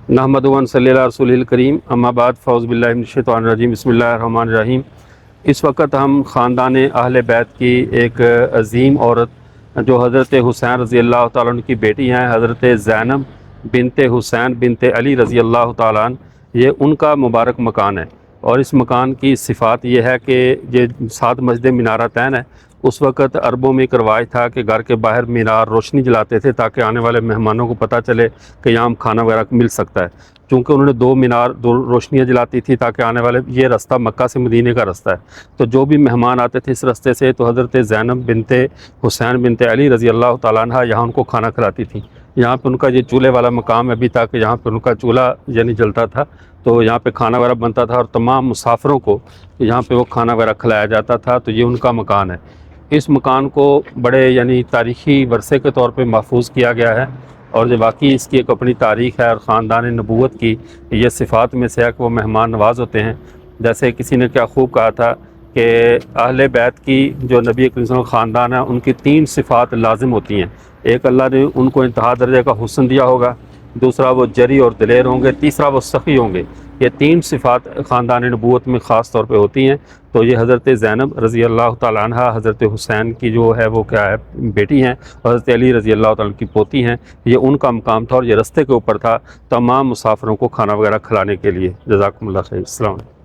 نحمد ون صلی اللہ رسول الکریم اما بعد فاعوذ باللہ من الشیطان الرجیم بسم اللہ الرحمن الرحیم۔ اس وقت ہم خاندان اہل بیت کی ایک عظیم عورت جو حضرت حسین رضی اللہ تعالیٰ عنہ کی بیٹی ہیں، حضرت زینب بنت حسین بنت علی رضی اللہ تعالیٰ عنہ، یہ ان کا مبارک مکان ہے۔ اور اس مکان کی صفات یہ ہے کہ یہ 7 مسجد منارتین ہے۔ اس وقت عربوں میں ایک رواج تھا کہ گھر کے باہر مینار روشنی جلاتے تھے تاکہ آنے والے مہمانوں کو پتہ چلے کہ یہاں کھانا وغیرہ مل سکتا ہے، چونکہ انہوں نے 2 مینار 2 روشنیاں جلاتی تھی تاکہ آنے والے، یہ رستہ مکہ سے مدینے کا رستہ ہے، تو جو بھی مہمان آتے تھے اس رستے سے تو حضرت زینب بنت حسین بنت علی رضی اللہ تعالیٰ عنہ یہاں ان کو کھانا کھلاتی تھیں۔ یہاں پہ ان کا یہ چولہے والا مقام ابھی تک، یہاں پہ ان کا چولہا یعنی جلتا تھا، تو یہاں پہ کھانا وغیرہ بنتا تھا اور تمام مسافروں کو یہاں پہ وہ کھانا وغیرہ کھلایا جاتا تھا، تو یہ ان کا مکان ہے۔ اس مکان کو بڑے یعنی تاریخی ورثے کے طور پہ محفوظ کیا گیا ہے، اور جو واقعی اس کی ایک اپنی تاریخ ہے، اور خاندان نبوت کی یہ صفات میں سے ہے کہ وہ مہمان نواز ہوتے ہیں۔ جیسے کسی نے کیا خوب کہا تھا کہ اہل بیت کی جو نبی کریم صلی اللہ علیہ وسلم خاندان ہے ان کی 3 صفات لازم ہوتی ہیں۔ ایک، اللہ نے ان کو انتہا درجے کا حسن دیا ہوگا، دوسرا وہ جری اور دلیر ہوں گے، تیسرا وہ سخی ہوں گے۔ یہ 3 صفات خاندان نبوت میں خاص طور پہ ہوتی ہیں۔ تو یہ حضرت زینب رضی اللہ تعالیٰ عنہ حضرت حسین کی جو ہے وہ کیا ہے بیٹی ہیں، اور حضرت علی رضی اللہ تعالیٰ کی پوتی ہیں۔ یہ ان کا مقام تھا اور یہ رستے کے اوپر تھا تمام مسافروں کو کھانا وغیرہ کھلانے کے لیے۔ جزاکم اللہ خیر۔ السلام علیکم۔